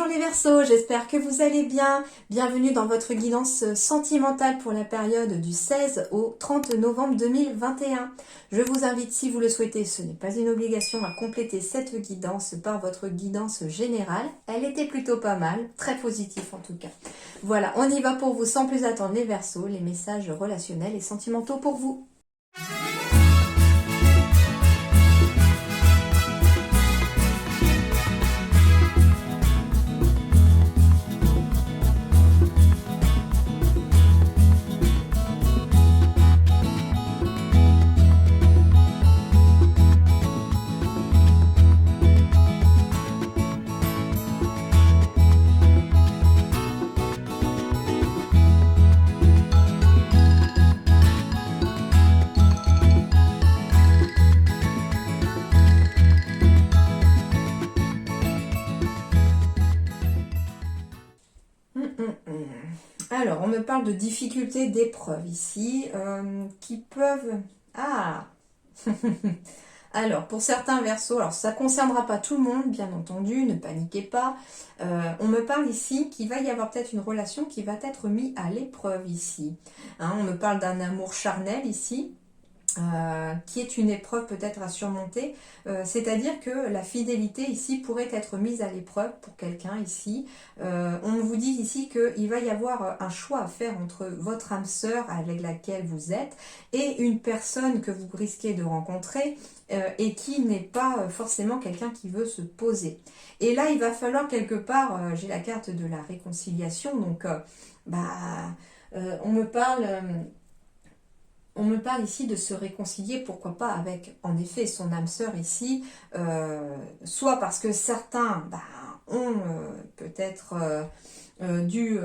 Bonjour les Verseaux, j'espère que vous allez bien. Bienvenue dans votre guidance sentimentale pour la période du 16 au 30 novembre 2021. Je vous invite, si vous le souhaitez, ce n'est pas une obligation, à compléter cette guidance par votre guidance générale. Elle était plutôt pas mal, très positif en tout cas. Voilà, on y va pour vous sans plus attendre les Verseaux, les messages relationnels et sentimentaux pour vous. Alors, on me parle de difficultés, d'épreuves ici, qui peuvent... Ah Alors, pour certains Verseaux, alors ça ne concernera pas tout le monde, bien entendu, ne paniquez pas. On me parle ici qu'il va y avoir peut-être une relation qui va être mise à l'épreuve ici. Hein, on me parle d'un amour charnel ici. Qui est une épreuve peut-être à surmonter, c'est-à-dire que la fidélité ici pourrait être mise à l'épreuve pour quelqu'un ici. On vous dit ici qu'il va y avoir un choix à faire entre votre âme sœur avec laquelle vous êtes et une personne que vous risquez de rencontrer et qui n'est pas forcément quelqu'un qui veut se poser. Et là, il va falloir quelque part, j'ai la carte de la réconciliation, donc on me parle... On me parle ici de se réconcilier, pourquoi pas, avec, en effet, son âme sœur ici, soit parce que certains ont peut-être dû...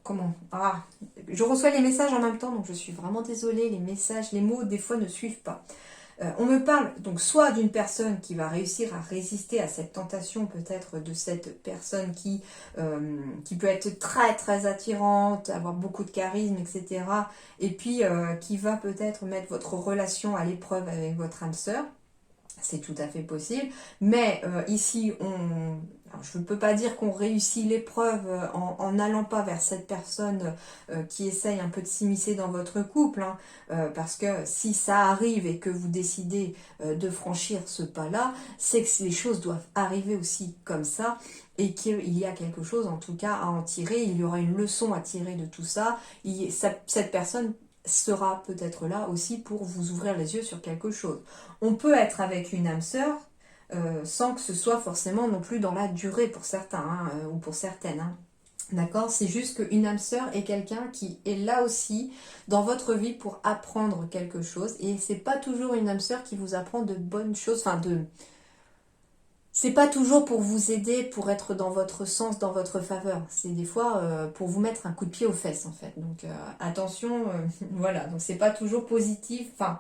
comment je reçois les messages en même temps, donc je suis vraiment désolée, les messages, les mots, des fois, ne suivent pas. On me parle donc soit d'une personne qui va réussir à résister à cette tentation, peut-être de cette personne qui peut être très très attirante, avoir beaucoup de charisme, etc. Et puis qui va peut-être mettre votre relation à l'épreuve avec votre âme sœur. C'est tout à fait possible. Mais ici, je ne peux pas dire qu'on réussit l'épreuve en n'allant pas vers cette personne qui essaye un peu de s'immiscer dans votre couple. Parce que si ça arrive et que vous décidez de franchir ce pas-là, c'est que les choses doivent arriver aussi comme ça. Et qu'il y a quelque chose en tout cas à en tirer. Il y aura une leçon à tirer de tout ça. Cette personne sera peut-être là aussi pour vous ouvrir les yeux sur quelque chose. On peut être avec une âme sœur sans que ce soit forcément non plus dans la durée pour certains ou pour certaines. D'accord? C'est juste qu'une âme sœur est quelqu'un qui est là aussi dans votre vie pour apprendre quelque chose. Et c'est pas toujours une âme sœur qui vous apprend de bonnes choses, c'est pas toujours pour vous aider, pour être dans votre sens, dans votre faveur. C'est des fois pour vous mettre un coup de pied aux fesses, en fait. Donc attention, voilà. Donc c'est pas toujours positif. Enfin,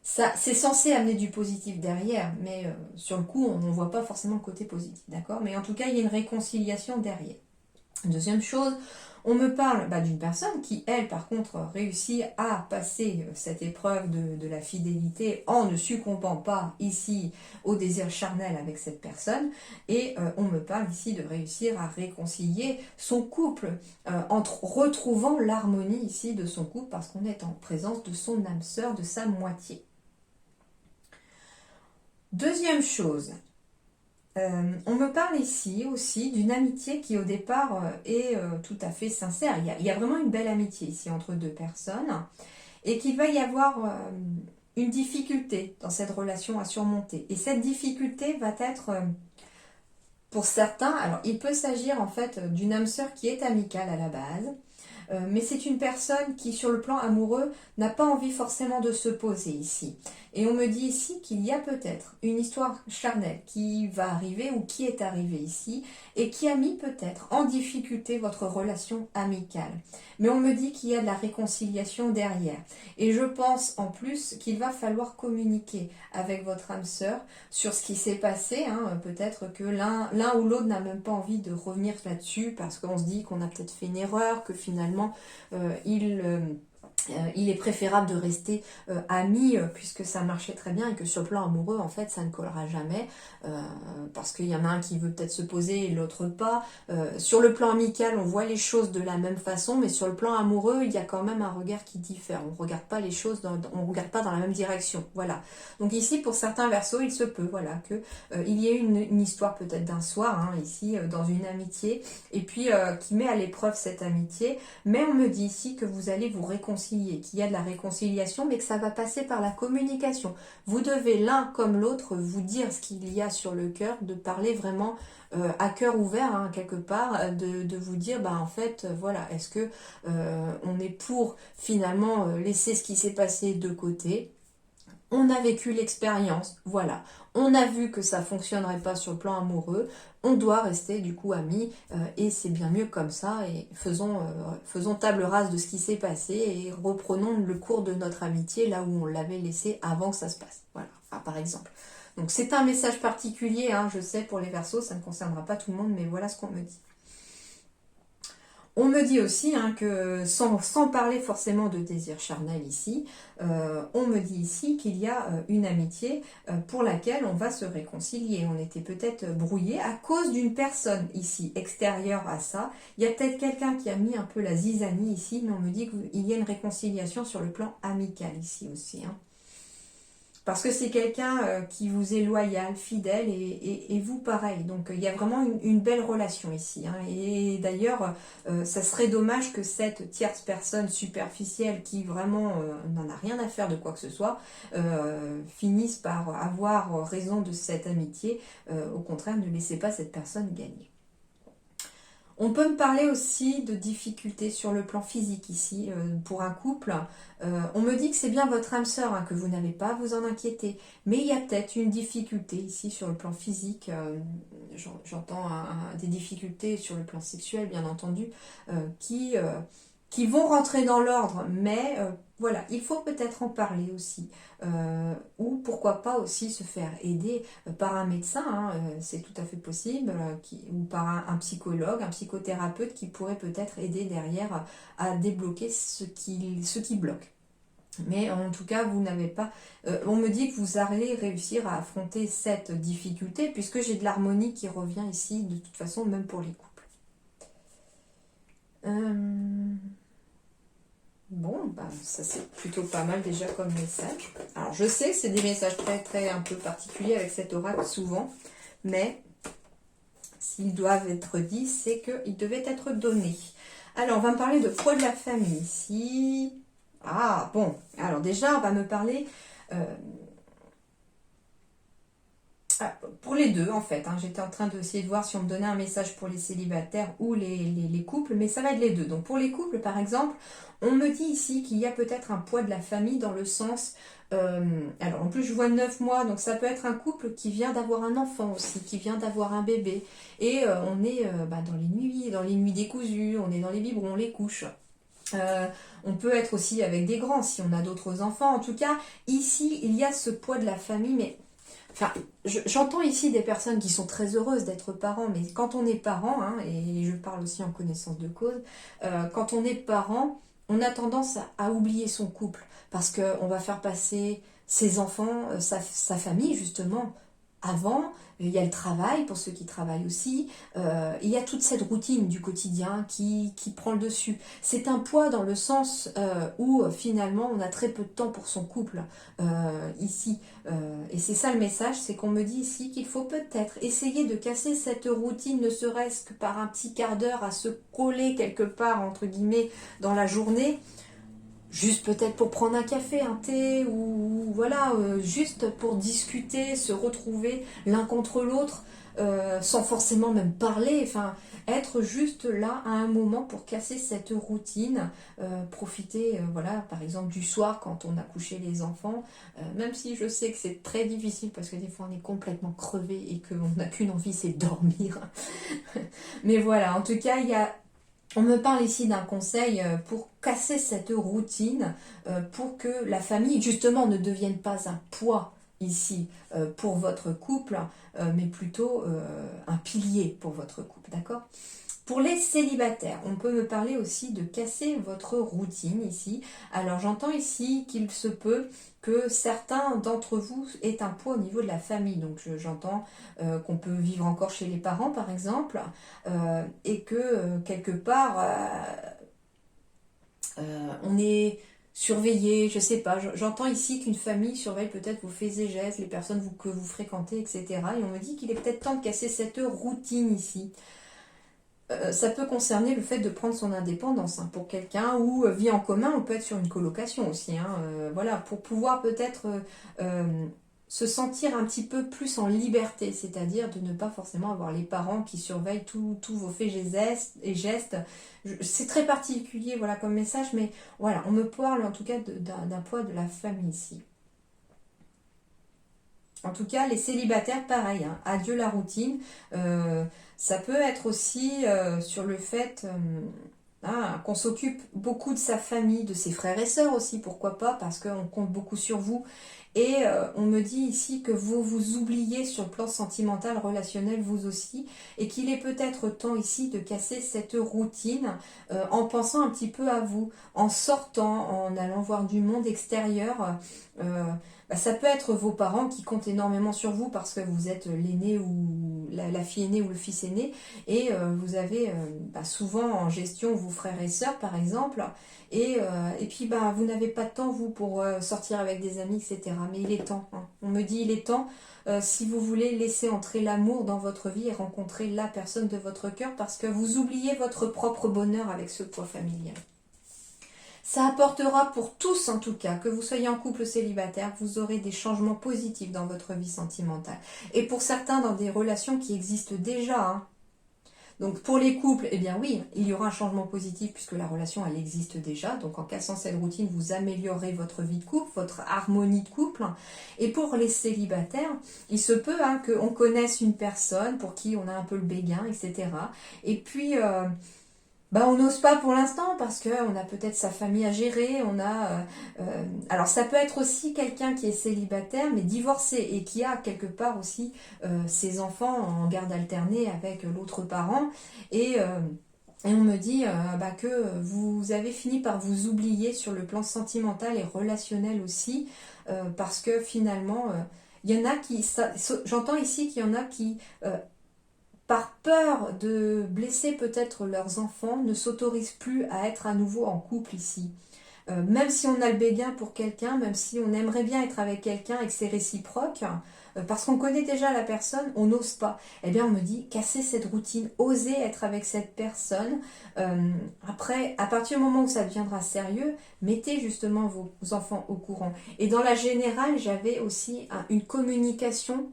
ça, c'est censé amener du positif derrière, mais sur le coup, on ne voit pas forcément le côté positif, d'accord? Mais en tout cas, il y a une réconciliation derrière. Deuxième chose, on me parle d'une personne qui, elle, par contre, réussit à passer cette épreuve de la fidélité en ne succombant pas ici au désir charnel avec cette personne. Et on me parle ici de réussir à réconcilier son couple en retrouvant l'harmonie ici de son couple parce qu'on est en présence de son âme sœur, de sa moitié. Deuxième chose, on me parle ici aussi d'une amitié qui au départ est tout à fait sincère. Il y a vraiment une belle amitié ici entre deux personnes et qu'il va y avoir une difficulté dans cette relation à surmonter. Et cette difficulté va être, pour certains, alors il peut s'agir en fait d'une âme sœur qui est amicale à la base, mais c'est une personne qui, sur le plan amoureux, n'a pas envie forcément de se poser ici. Et on me dit ici qu'il y a peut-être une histoire charnelle qui va arriver ou qui est arrivée ici et qui a mis peut-être en difficulté votre relation amicale. Mais on me dit qu'il y a de la réconciliation derrière. Et je pense en plus qu'il va falloir communiquer avec votre âme sœur sur ce qui s'est passé. Peut-être que l'un ou l'autre n'a même pas envie de revenir là-dessus parce qu'on se dit qu'on a peut-être fait une erreur, que finalement il il est préférable de rester amis puisque ça marchait très bien et que sur le plan amoureux en fait ça ne collera jamais parce qu'il y en a un qui veut peut-être se poser et l'autre pas. Sur le plan amical on voit les choses de la même façon mais sur le plan amoureux il y a quand même un regard qui diffère. On ne regarde pas les choses, on regarde pas dans la même direction. Voilà. Donc ici pour certains Verseaux il se peut voilà que il y ait une histoire peut-être d'un soir hein, ici dans une amitié et puis qui met à l'épreuve cette amitié. Mais on me dit ici que vous allez vous réconcilier, qu'il y a de la réconciliation, mais que ça va passer par la communication. Vous devez l'un comme l'autre vous dire ce qu'il y a sur le cœur, de parler vraiment à cœur ouvert, hein, quelque part, de vous dire, bah en fait, voilà, est-ce que on est pour finalement laisser ce qui s'est passé de côté. On a vécu l'expérience, voilà. On a vu que ça ne fonctionnerait pas sur le plan amoureux. On doit rester du coup amis et c'est bien mieux comme ça. Et faisons table rase de ce qui s'est passé et reprenons le cours de notre amitié là où on l'avait laissé avant que ça se passe. Voilà, enfin, par exemple. Donc c'est un message particulier, hein, je sais, pour les Verseaux, ça ne concernera pas tout le monde, mais voilà ce qu'on me dit. On me dit aussi hein, que, sans parler forcément de désir charnel ici, on me dit ici qu'il y a une amitié pour laquelle on va se réconcilier. On était peut-être brouillé à cause d'une personne ici, extérieure à ça. Il y a peut-être quelqu'un qui a mis un peu la zizanie ici, mais on me dit qu'il y a une réconciliation sur le plan amical ici aussi. Hein. Parce que c'est quelqu'un qui vous est loyal, fidèle, et vous pareil. Donc il y a vraiment une belle relation ici. Hein. Et d'ailleurs, ça serait dommage que cette tierce personne superficielle qui vraiment n'en a rien à faire de quoi que ce soit, finisse par avoir raison de cette amitié. Au contraire, ne laissez pas cette personne gagner. On peut me parler aussi de difficultés sur le plan physique ici, pour un couple. On me dit que c'est bien votre âme sœur, hein, que vous n'avez pas à vous en inquiéter. Mais il y a peut-être une difficulté ici sur le plan physique. J'entends des difficultés sur le plan sexuel, bien entendu, qui vont rentrer dans l'ordre. Mais voilà, il faut peut-être en parler aussi. Ou pourquoi pas aussi se faire aider par un médecin, hein, c'est tout à fait possible, ou par un psychologue, un psychothérapeute qui pourrait peut-être aider derrière à débloquer ce qui bloque. Mais en tout cas, vous n'avez pas... on me dit que vous allez réussir à affronter cette difficulté puisque j'ai de l'harmonie qui revient ici, de toute façon, même pour les couples. Bon, bah, ça c'est plutôt pas mal déjà comme message. Alors je sais que c'est des messages très un peu particuliers avec cet oracle souvent, mais s'ils doivent être dits, c'est qu'ils devaient être donnés. Alors on va me parler de poids de la famille ici. Ah bon, alors déjà on va me parler... pour les deux en fait, hein. J'étais en train d'essayer de voir si on me donnait un message pour les célibataires ou les couples, mais ça va être les deux. Donc pour les couples par exemple, on me dit ici qu'il y a peut-être un poids de la famille dans le sens... alors en plus je vois 9 mois, donc ça peut être un couple qui vient d'avoir un enfant aussi, qui vient d'avoir un bébé. Et on est dans les nuits décousues, on est dans les biberons, on les couche. On peut être aussi avec des grands si on a d'autres enfants. En tout cas, ici, il y a ce poids de la famille, mais... Enfin, j'entends ici des personnes qui sont très heureuses d'être parents, mais quand on est parent, hein, et je parle aussi en connaissance de cause, quand on est parent, on a tendance à oublier son couple, parce qu'on va faire passer ses enfants, sa famille justement, avant. Il y a le travail, pour ceux qui travaillent aussi, il y a toute cette routine du quotidien qui prend le dessus. C'est un poids dans le sens où finalement on a très peu de temps pour son couple ici. Et c'est ça le message, c'est qu'on me dit ici qu'il faut peut-être essayer de casser cette routine, ne serait-ce que par un petit quart d'heure à se coller quelque part, entre guillemets, dans la journée. Juste peut-être pour prendre un café, un thé, ou voilà, juste pour discuter, se retrouver l'un contre l'autre, sans forcément même parler, enfin, être juste là à un moment pour casser cette routine, profiter, voilà, par exemple du soir quand on a couché les enfants, même si je sais que c'est très difficile parce que des fois on est complètement crevé et qu'on n'a qu'une envie, c'est dormir. Mais voilà, en tout cas, on me parle ici d'un conseil pour casser cette routine, pour que la famille, justement, ne devienne pas un poids ici pour votre couple, mais plutôt un pilier pour votre couple, d'accord ? Pour les célibataires, on peut me parler aussi de casser votre routine ici. Alors j'entends ici qu'il se peut que certains d'entre vous aient un poids au niveau de la famille. Donc j'entends qu'on peut vivre encore chez les parents par exemple, et que quelque part on est surveillé, je sais pas. J'entends ici qu'une famille surveille peut-être vos faits et gestes, les personnes que vous fréquentez, etc. Et on me dit qu'il est peut-être temps de casser cette routine ici. Ça peut concerner le fait de prendre son indépendance hein, pour quelqu'un ou vie en commun, on peut être sur une colocation aussi. Hein, voilà, pour pouvoir peut-être se sentir un petit peu plus en liberté, c'est-à-dire de ne pas forcément avoir les parents qui surveillent tous vos faits et gestes. C'est très particulier voilà, comme message, mais voilà, on me parle en tout cas d'un poids de la famille ici. En tout cas, les célibataires, pareil, hein, adieu la routine. Ça peut être aussi sur le fait qu'on s'occupe beaucoup de sa famille, de ses frères et sœurs aussi, pourquoi pas, parce qu'on compte beaucoup sur vous. Et on me dit ici que vous vous oubliez sur le plan sentimental, relationnel, vous aussi, et qu'il est peut-être temps ici de casser cette routine en pensant un petit peu à vous, en sortant, en allant voir du monde extérieur. Euh, Ça peut être vos parents qui comptent énormément sur vous parce que vous êtes l'aîné ou la fille aînée ou le fils aîné et vous avez souvent en gestion vos frères et sœurs par exemple et puis vous n'avez pas de temps vous pour sortir avec des amis etc. Mais il est temps, hein. On me dit il est temps si vous voulez laisser entrer l'amour dans votre vie et rencontrer la personne de votre cœur parce que vous oubliez votre propre bonheur avec ce poids familial. Ça apportera pour tous en tout cas, que vous soyez en couple ou célibataire, vous aurez des changements positifs dans votre vie sentimentale. Et pour certains dans des relations qui existent déjà. Hein. Donc pour les couples, eh bien oui, il y aura un changement positif puisque la relation elle existe déjà. Donc en cassant cette routine, vous améliorerez votre vie de couple, votre harmonie de couple. Et pour les célibataires, il se peut qu'on connaisse une personne pour qui on a un peu le béguin, etc. Et puis on n'ose pas pour l'instant parce qu'on a peut-être sa famille à gérer, alors ça peut être aussi quelqu'un qui est célibataire mais divorcé et qui a quelque part aussi ses enfants en garde alternée avec l'autre parent et on me dit que vous avez fini par vous oublier sur le plan sentimental et relationnel aussi parce que finalement il y en a j'entends ici qu'il y en a qui par peur de blesser peut-être leurs enfants, ne s'autorisent plus à être à nouveau en couple ici. Même si on a le béguin pour quelqu'un, même si on aimerait bien être avec quelqu'un et que c'est réciproque, parce qu'on connaît déjà la personne, on n'ose pas. Eh bien, on me dit, casser cette routine, oser être avec cette personne. Après, à partir du moment où ça deviendra sérieux, mettez justement vos enfants au courant. Et dans la générale, j'avais aussi une communication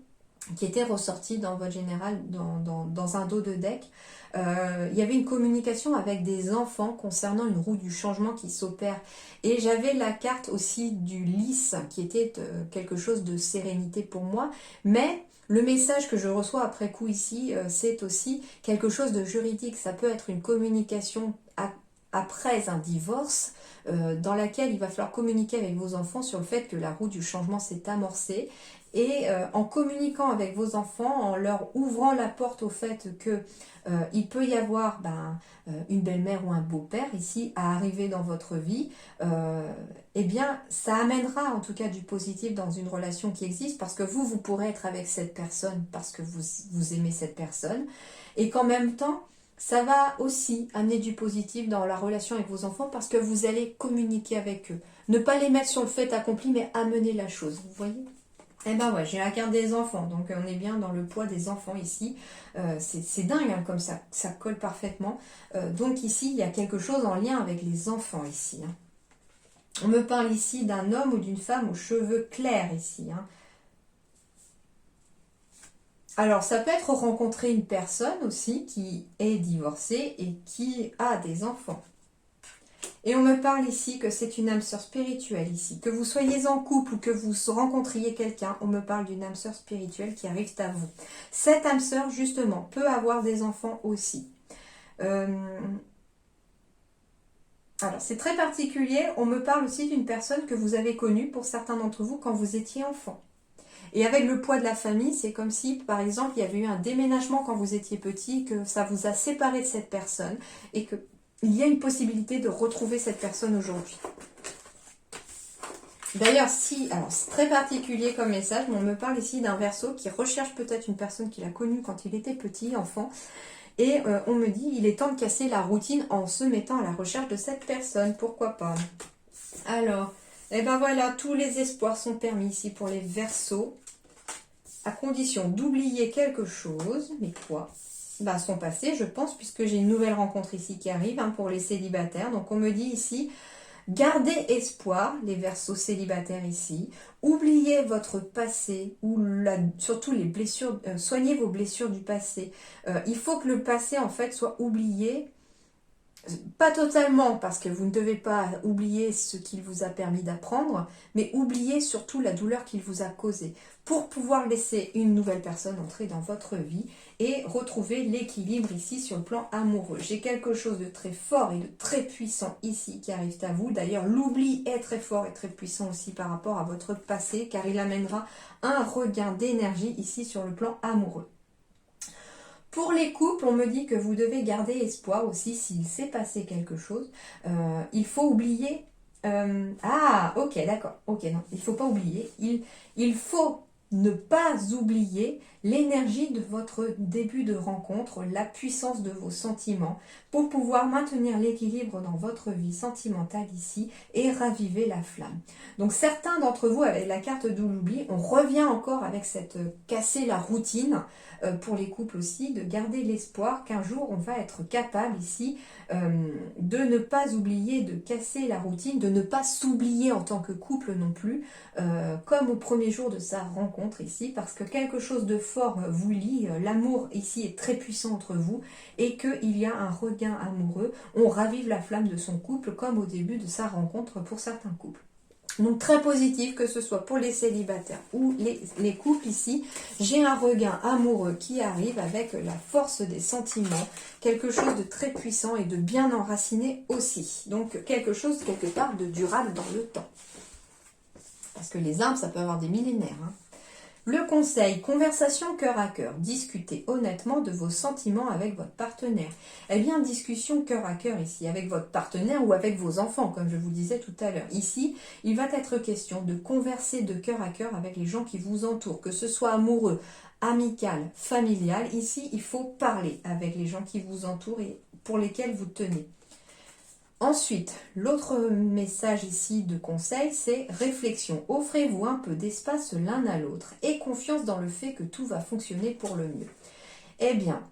qui était ressorti dans votre général, dans un dos de deck. Il y avait une communication avec des enfants concernant une roue du changement qui s'opère. Et j'avais la carte aussi du lys, qui était quelque chose de sérénité pour moi. Mais le message que je reçois après coup ici, c'est aussi quelque chose de juridique. Ça peut être une communication après un divorce, dans laquelle il va falloir communiquer avec vos enfants sur le fait que la roue du changement s'est amorcée et en communiquant avec vos enfants, en leur ouvrant la porte au fait que il peut y avoir une belle-mère ou un beau-père ici à arriver dans votre vie, eh bien ça amènera en tout cas du positif dans une relation qui existe parce que vous pourrez être avec cette personne parce que vous aimez cette personne et qu'en même temps ça va aussi amener du positif dans la relation avec vos enfants parce que vous allez communiquer avec eux. Ne pas les mettre sur le fait accompli mais amener la chose, vous voyez ? Eh ben ouais, j'ai la carte des enfants, donc on est bien dans le poids des enfants ici. C'est dingue comme ça colle parfaitement. Donc ici, il y a quelque chose en lien avec les enfants ici. Hein. On me parle ici d'un homme ou d'une femme aux cheveux clairs ici. Hein. Alors ça peut être rencontrer une personne aussi qui est divorcée et qui a des enfants. Et on me parle ici que c'est une âme sœur spirituelle ici. Que vous soyez en couple ou que vous rencontriez quelqu'un, on me parle d'une âme sœur spirituelle qui arrive à vous. Cette âme sœur, justement, peut avoir des enfants aussi. Alors, c'est très particulier. On me parle aussi d'une personne que vous avez connue, pour certains d'entre vous, quand vous étiez enfant. Et avec le poids de la famille, c'est comme si, par exemple, il y avait eu un déménagement quand vous étiez petit, que ça vous a séparé de cette personne et qu'il y a une possibilité de retrouver cette personne aujourd'hui. D'ailleurs, alors c'est très particulier comme message, mais on me parle ici d'un Verseau qui recherche peut-être une personne qu'il a connue quand il était petit, enfant, et on me dit il est temps de casser la routine en se mettant à la recherche de cette personne, pourquoi pas. Alors, et ben voilà, tous les espoirs sont permis ici pour les Verseaux, à condition d'oublier quelque chose, mais quoi? Bah, son passé, je pense, puisque j'ai une nouvelle rencontre ici qui arrive pour les célibataires, donc on me dit ici... Gardez espoir, les Verseaux célibataires ici. Oubliez votre passé ou surtout les blessures. Soignez vos blessures du passé. Il faut que le passé en fait soit oublié. Pas totalement parce que vous ne devez pas oublier ce qu'il vous a permis d'apprendre, mais oubliez surtout la douleur qu'il vous a causée pour pouvoir laisser une nouvelle personne entrer dans votre vie et retrouver l'équilibre ici sur le plan amoureux. J'ai quelque chose de très fort et de très puissant ici qui arrive à vous. D'ailleurs, l'oubli est très fort et très puissant aussi par rapport à votre passé car il amènera un regain d'énergie ici sur le plan amoureux. Pour les couples, on me dit que vous devez garder espoir aussi s'il s'est passé quelque chose. Il faut oublier... ah, ok, d'accord. Ok, non, il ne faut pas oublier. Il faut ne pas oublier l'énergie de votre début de rencontre, la puissance de vos sentiments pour pouvoir maintenir l'équilibre dans votre vie sentimentale ici et raviver la flamme. Donc certains d'entre vous avec la carte de l'oubli, on revient encore avec cette casser la routine pour les couples aussi, de garder l'espoir qu'un jour on va être capable ici de ne pas oublier, de casser la routine, de ne pas s'oublier en tant que couple non plus, comme au premier jour de sa rencontre ici, parce que quelque chose de fort vous lie, l'amour ici est très puissant entre vous, et qu'il y a un regain amoureux, on ravive la flamme de son couple, comme au début de sa rencontre pour certains couples. Donc très positif, que ce soit pour les célibataires ou les couples ici. J'ai un regain amoureux qui arrive avec la force des sentiments, quelque chose de très puissant et de bien enraciné aussi. Donc quelque chose quelque part de durable dans le temps. Parce que les arbres, ça peut avoir des millénaires. Le conseil, conversation cœur à cœur. Discutez honnêtement de vos sentiments avec votre partenaire. Eh bien, discussion cœur à cœur ici, avec votre partenaire ou avec vos enfants, comme je vous disais tout à l'heure. Ici, il va être question de converser de cœur à cœur avec les gens qui vous entourent, que ce soit amoureux, amical, familial. Ici, il faut parler avec les gens qui vous entourent et pour lesquels vous tenez. Ensuite, l'autre message ici de conseil, c'est réflexion. Offrez-vous un peu d'espace l'un à l'autre et confiance dans le fait que tout va fonctionner pour le mieux. Eh bien,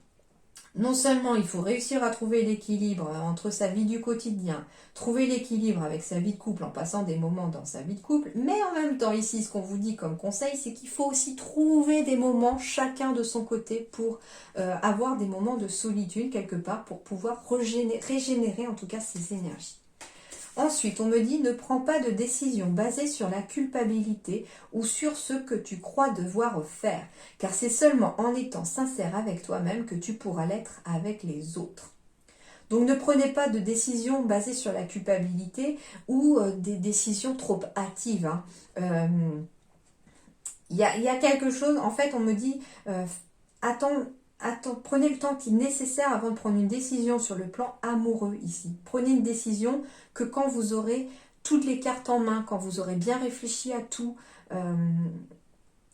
non seulement il faut réussir à trouver l'équilibre entre sa vie du quotidien, trouver l'équilibre avec sa vie de couple en passant des moments dans sa vie de couple, mais en même temps ici ce qu'on vous dit comme conseil, c'est qu'il faut aussi trouver des moments chacun de son côté pour avoir des moments de solitude quelque part pour pouvoir régénérer en tout cas ses énergies. Ensuite, on me dit ne prends pas de décision basée sur la culpabilité ou sur ce que tu crois devoir faire, car c'est seulement en étant sincère avec toi-même que tu pourras l'être avec les autres. Donc ne prenez pas de décisions basées sur la culpabilité ou des décisions trop hâtives. Il y a quelque chose, en fait, on me dit prenez le temps qui est nécessaire avant de prendre une décision sur le plan amoureux ici. Prenez une décision que quand vous aurez toutes les cartes en main, quand vous aurez bien réfléchi à tout.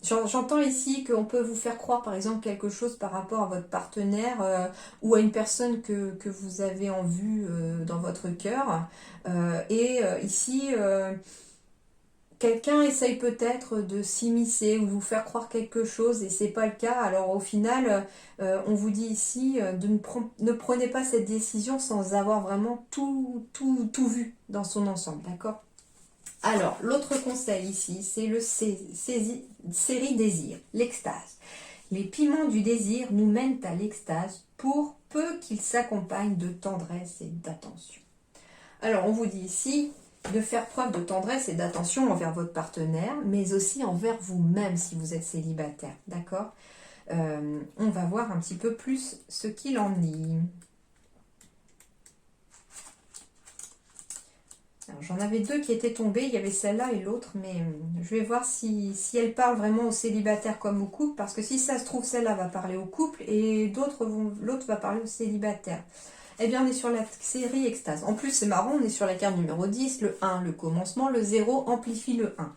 J'entends ici qu'on peut vous faire croire par exemple quelque chose par rapport à votre partenaire ou à une personne que vous avez en vue dans votre cœur. Ici... quelqu'un essaye peut-être de s'immiscer ou de vous faire croire quelque chose et c'est pas le cas. Alors au final, on vous dit ici ne prenez pas cette décision sans avoir vraiment tout vu dans son ensemble, d'accord? Alors, l'autre conseil ici, c'est le série désir, l'extase. Les piments du désir nous mènent à l'extase pour peu qu'ils s'accompagnent de tendresse et d'attention. Alors, on vous dit ici de faire preuve de tendresse et d'attention envers votre partenaire, mais aussi envers vous-même si vous êtes célibataire, d'accord? On va voir un petit peu plus ce qu'il en est. Alors, j'en avais deux qui étaient tombées, il y avait celle-là et l'autre, mais je vais voir si elle parle vraiment aux célibataires comme au couple, parce que si ça se trouve, celle-là va parler au couple et l'autre va parler aux célibataires. Eh bien, on est sur la série Extase. En plus, c'est marrant, on est sur la carte numéro 10, le 1, le commencement, le 0 amplifie le 1.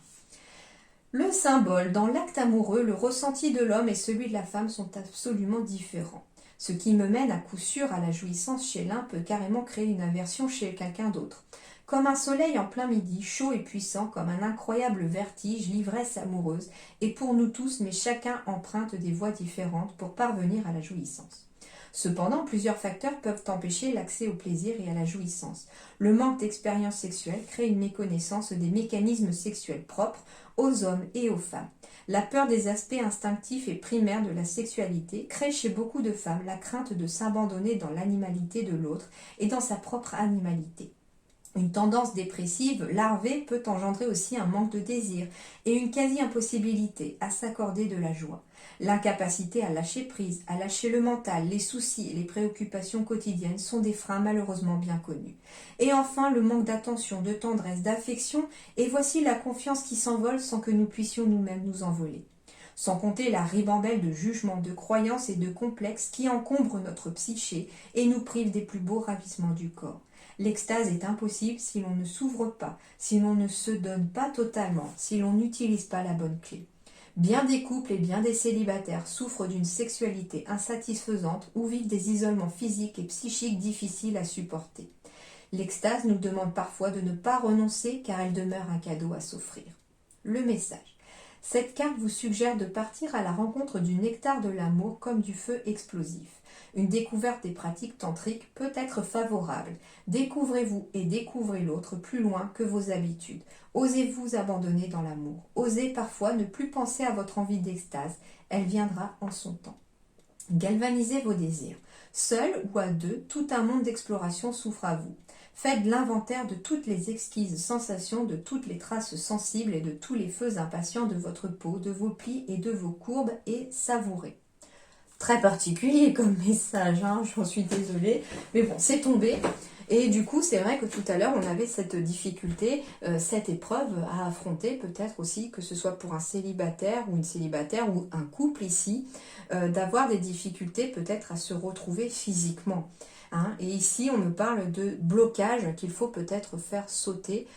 Le symbole, dans l'acte amoureux, le ressenti de l'homme et celui de la femme sont absolument différents. Ce qui me mène à coup sûr à la jouissance chez l'un peut carrément créer une aversion chez quelqu'un d'autre. Comme un soleil en plein midi, chaud et puissant, comme un incroyable vertige, l'ivresse amoureuse, et pour nous tous, mais chacun emprunte des voies différentes pour parvenir à la jouissance. Cependant, plusieurs facteurs peuvent empêcher l'accès au plaisir et à la jouissance. Le manque d'expérience sexuelle crée une méconnaissance des mécanismes sexuels propres aux hommes et aux femmes. La peur des aspects instinctifs et primaires de la sexualité crée chez beaucoup de femmes la crainte de s'abandonner dans l'animalité de l'autre et dans sa propre animalité. Une tendance dépressive larvée peut engendrer aussi un manque de désir et une quasi-impossibilité à s'accorder de la joie. L'incapacité à lâcher prise, à lâcher le mental, les soucis et les préoccupations quotidiennes sont des freins malheureusement bien connus. Et enfin, le manque d'attention, de tendresse, d'affection, et voici la confiance qui s'envole sans que nous puissions nous-mêmes nous envoler. Sans compter la ribambelle de jugements, de croyances et de complexes qui encombrent notre psyché et nous privent des plus beaux ravissements du corps. L'extase est impossible si l'on ne s'ouvre pas, si l'on ne se donne pas totalement, si l'on n'utilise pas la bonne clé. Bien des couples et bien des célibataires souffrent d'une sexualité insatisfaisante ou vivent des isolements physiques et psychiques difficiles à supporter. L'extase nous demande parfois de ne pas renoncer car elle demeure un cadeau à s'offrir. Le message. Cette carte vous suggère de partir à la rencontre du nectar de l'amour comme du feu explosif. Une découverte des pratiques tantriques peut être favorable. Découvrez-vous et découvrez l'autre plus loin que vos habitudes. Osez-vous abandonner dans l'amour. Osez parfois ne plus penser à votre envie d'extase. Elle viendra en son temps. Galvanisez vos désirs. Seul ou à deux, tout un monde d'exploration s'ouvre à vous. Faites l'inventaire de toutes les exquises sensations, de toutes les traces sensibles et de tous les feux impatients de votre peau, de vos plis et de vos courbes et savourez. Très particulier comme message, hein, j'en suis désolée, mais bon, c'est tombé. Et du coup, c'est vrai que tout à l'heure, on avait cette difficulté, cette épreuve à affronter, peut-être aussi, que ce soit pour un célibataire ou une célibataire ou un couple ici, d'avoir des difficultés peut-être à se retrouver physiquement. Hein. Et ici, on me parle de blocage qu'il faut peut-être faire sauter.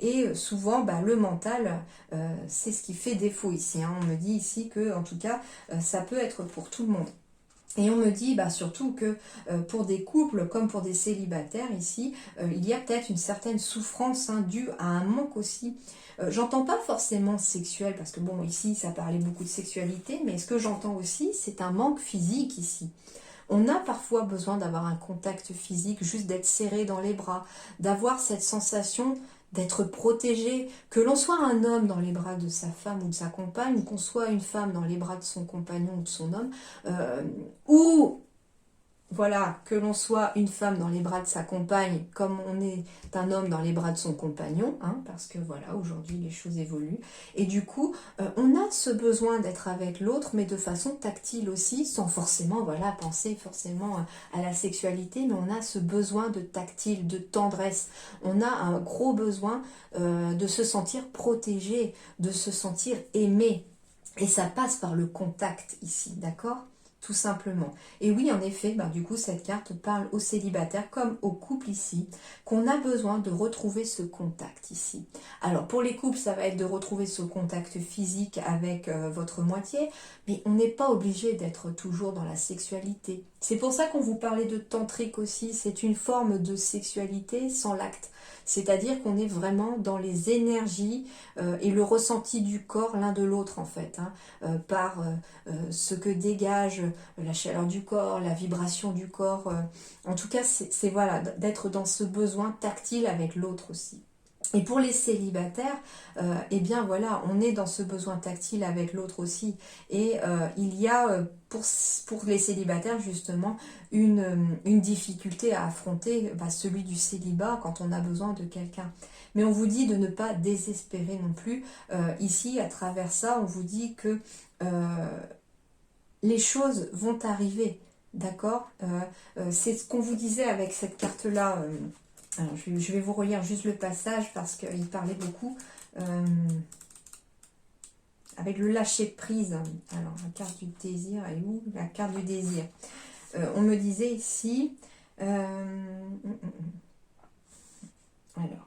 Et souvent, le mental, c'est ce qui fait défaut ici. Hein. On me dit ici que, en tout cas, ça peut être pour tout le monde. Et on me dit surtout que pour des couples comme pour des célibataires ici, il y a peut-être une certaine souffrance due à un manque aussi. J'entends pas forcément sexuel, parce que bon, ici ça parlait beaucoup de sexualité, mais ce que j'entends aussi, c'est un manque physique ici. On a parfois besoin d'avoir un contact physique, juste d'être serré dans les bras, d'avoir cette sensation d'être protégé, que l'on soit un homme dans les bras de sa femme ou de sa compagne, ou qu'on soit une femme dans les bras de son compagnon ou de son homme, ou voilà, que l'on soit une femme dans les bras de sa compagne, comme on est un homme dans les bras de son compagnon, hein, parce que voilà, aujourd'hui les choses évoluent. Et du coup, on a ce besoin d'être avec l'autre, mais de façon tactile aussi, sans forcément penser forcément à la sexualité, mais on a ce besoin de tactile, de tendresse. On a un gros besoin de se sentir protégé, de se sentir aimé. Et ça passe par le contact ici, d'accord ? Tout simplement. Et oui, en effet, du coup, cette carte parle aux célibataires comme aux couples ici, qu'on a besoin de retrouver ce contact ici. Alors, pour les couples, ça va être de retrouver ce contact physique avec votre moitié, mais on n'est pas obligé d'être toujours dans la sexualité. C'est pour ça qu'on vous parlait de tantrique aussi, c'est une forme de sexualité sans l'acte. C'est-à-dire qu'on est vraiment dans les énergies et le ressenti du corps l'un de l'autre en fait, par ce que dégage la chaleur du corps, la vibration du corps. En tout cas, c'est voilà, d'être dans ce besoin tactile avec l'autre aussi. Et pour les célibataires, eh bien voilà, on est dans ce besoin tactile avec l'autre aussi. Et il y a pour les célibataires justement une difficulté à affronter, celui du célibat quand on a besoin de quelqu'un. Mais on vous dit de ne pas désespérer non plus. Ici, à travers ça, on vous dit que les choses vont arriver, d'accord. C'est ce qu'on vous disait avec cette carte-là. Alors, je vais vous relire juste le passage parce qu'il parlait beaucoup. Avec le lâcher prise. Alors, la carte du désir, elle est où? La carte du désir. On me disait ici... alors,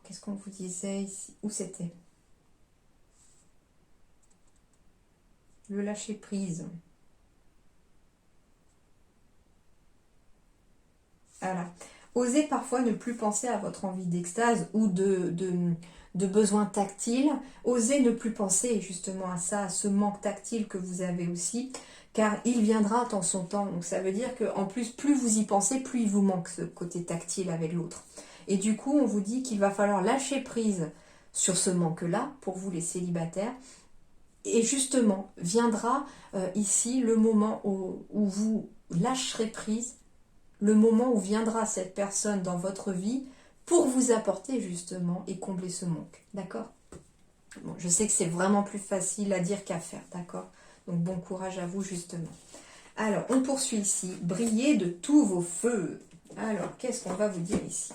qu'est-ce qu'on vous disait ici? Où c'était? Le lâcher prise. Voilà. Osez parfois ne plus penser à votre envie d'extase ou de besoin tactile. Osez ne plus penser justement à ça, à ce manque tactile que vous avez aussi, car il viendra dans son temps. Donc ça veut dire qu'en plus vous y pensez, plus il vous manque ce côté tactile avec l'autre. Et du coup, on vous dit qu'il va falloir lâcher prise sur ce manque-là, pour vous les célibataires. Et justement, viendra ici le moment où vous lâcherez prise, le moment où viendra cette personne dans votre vie pour vous apporter justement et combler ce manque. D'accord? Bon, je sais que c'est vraiment plus facile à dire qu'à faire, d'accord? Donc bon courage à vous justement. Alors, on poursuit ici. Brillez de tous vos feux. Alors, qu'est-ce qu'on va vous dire ici?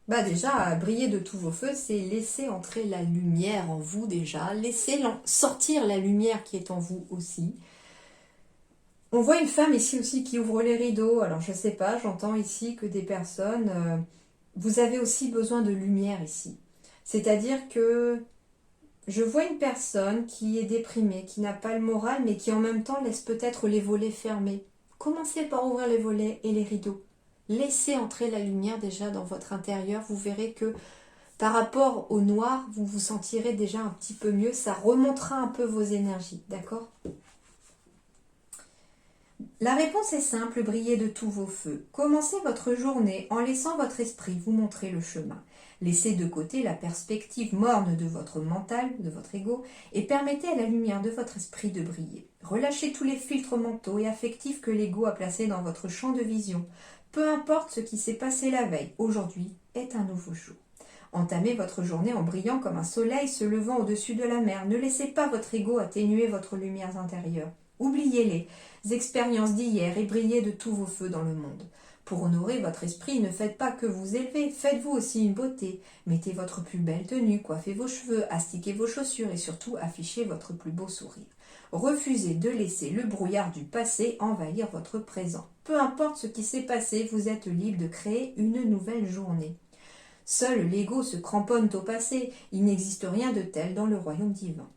Bah déjà, briller de tous vos feux, c'est laisser entrer la lumière en vous déjà, laisser sortir la lumière qui est en vous aussi. On voit une femme ici aussi qui ouvre les rideaux. Alors je sais pas, j'entends ici que des personnes, vous avez aussi besoin de lumière ici. C'est-à-dire que je vois une personne qui est déprimée, qui n'a pas le moral, mais qui en même temps laisse peut-être les volets fermés. Commencez par ouvrir les volets et les rideaux. Laissez entrer la lumière déjà dans votre intérieur. Vous verrez que par rapport au noir, vous vous sentirez déjà un petit peu mieux. Ça remontera un peu vos énergies, d'accord? La réponse est simple, brillez de tous vos feux. Commencez votre journée en laissant votre esprit vous montrer le chemin. Laissez de côté la perspective morne de votre mental, de votre ego, et permettez à la lumière de votre esprit de briller. Relâchez tous les filtres mentaux et affectifs que l'ego a placés dans votre champ de vision. Peu importe ce qui s'est passé la veille, aujourd'hui est un nouveau jour. Entamez votre journée en brillant comme un soleil se levant au-dessus de la mer. Ne laissez pas votre ego atténuer votre lumière intérieure. Oubliez-les expériences d'hier et brillez de tous vos feux dans le monde. Pour honorer votre esprit, ne faites pas que vous élever, faites-vous aussi une beauté. Mettez votre plus belle tenue, coiffez vos cheveux, astiquez vos chaussures et surtout affichez votre plus beau sourire. Refusez de laisser le brouillard du passé envahir votre présent. Peu importe ce qui s'est passé, vous êtes libre de créer une nouvelle journée. Seul l'ego se cramponne au passé, il n'existe rien de tel dans le royaume divin.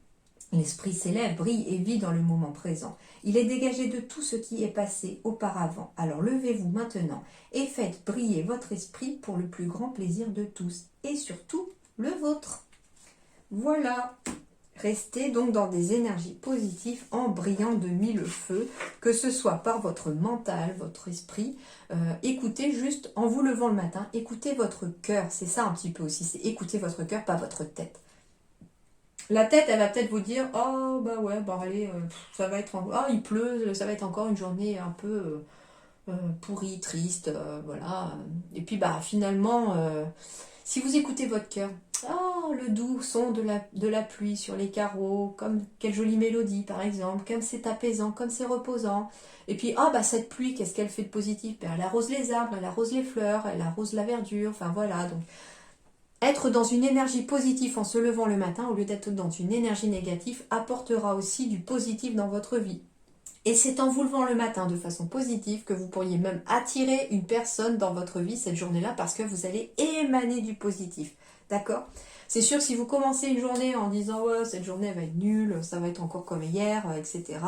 L'esprit s'élève, brille et vit dans le moment présent. Il est dégagé de tout ce qui est passé auparavant. Alors levez-vous maintenant et faites briller votre esprit pour le plus grand plaisir de tous et surtout le vôtre. Voilà. Restez donc dans des énergies positives en brillant de mille feux, que ce soit par votre mental, votre esprit. Écoutez juste en vous levant le matin, écoutez votre cœur. C'est ça un petit peu aussi, c'est écouter votre cœur, pas votre tête. La tête, elle va peut-être vous dire, oh bah ouais, bah allez, ça va être, il pleut, ça va être encore une journée un peu pourrie, triste, voilà. Et puis bah finalement, si vous écoutez votre cœur, oh le doux son de la pluie sur les carreaux, comme quelle jolie mélodie par exemple, comme c'est apaisant, comme c'est reposant. Et puis ah bah cette pluie, qu'est-ce qu'elle fait de positif? Ben, elle arrose les arbres, elle arrose les fleurs, elle arrose la verdure, enfin voilà donc. Être dans une énergie positive en se levant le matin au lieu d'être dans une énergie négative apportera aussi du positif dans votre vie. Et c'est en vous levant le matin de façon positive que vous pourriez même attirer une personne dans votre vie cette journée-là parce que vous allez émaner du positif. D'accord? C'est sûr, si vous commencez une journée en disant ouais, cette journée va être nulle, ça va être encore comme hier, etc.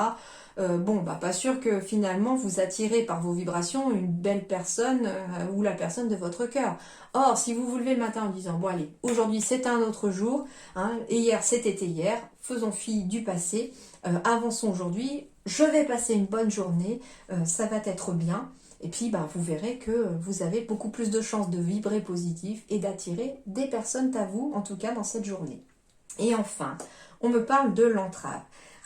Bon, bah pas sûr que finalement vous attirez par vos vibrations une belle personne ou la personne de votre cœur. Or, si vous vous levez le matin en disant bon allez, aujourd'hui c'est un autre jour, hein, et hier c'était hier, faisons fi du passé, avançons aujourd'hui, je vais passer une bonne journée, ça va être bien. Et puis, bah, vous verrez que vous avez beaucoup plus de chances de vibrer positif et d'attirer des personnes à vous, en tout cas dans cette journée. Et enfin, on me parle de l'entrave.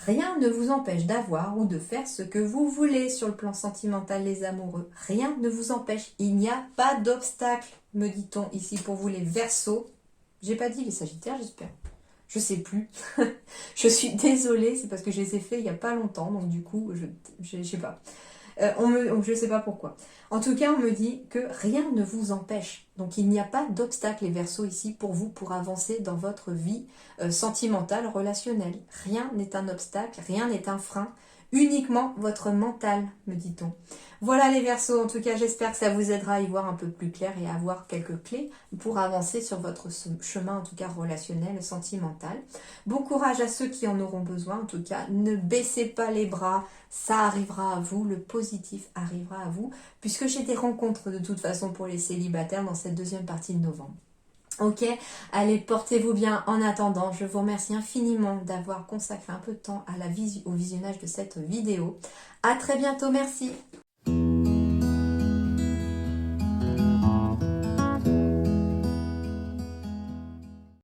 Rien ne vous empêche d'avoir ou de faire ce que vous voulez sur le plan sentimental, les amoureux. Rien ne vous empêche. Il n'y a pas d'obstacle, me dit-on ici pour vous les Verseaux. J'ai pas dit les Sagittaires, j'espère. Je sais plus. Je suis désolée, c'est parce que je les ai faits il y a pas longtemps, donc du coup, je sais pas. Je ne sais pas pourquoi. En tout cas, on me dit que rien ne vous empêche. Donc il n'y a pas d'obstacle, les Verseaux, ici pour vous, pour avancer dans votre vie sentimentale, relationnelle. Rien n'est un obstacle, rien n'est un frein. Uniquement votre mental, me dit-on. Voilà les Verseaux, en tout cas j'espère que ça vous aidera à y voir un peu plus clair et à avoir quelques clés pour avancer sur votre chemin, en tout cas relationnel, sentimental. Bon courage à ceux qui en auront besoin, en tout cas ne baissez pas les bras, ça arrivera à vous, le positif arrivera à vous, puisque j'ai des rencontres de toute façon pour les célibataires dans cette deuxième partie de novembre. Ok, allez, portez-vous bien. En attendant, je vous remercie infiniment d'avoir consacré un peu de temps à au visionnage de cette vidéo. À très bientôt, merci.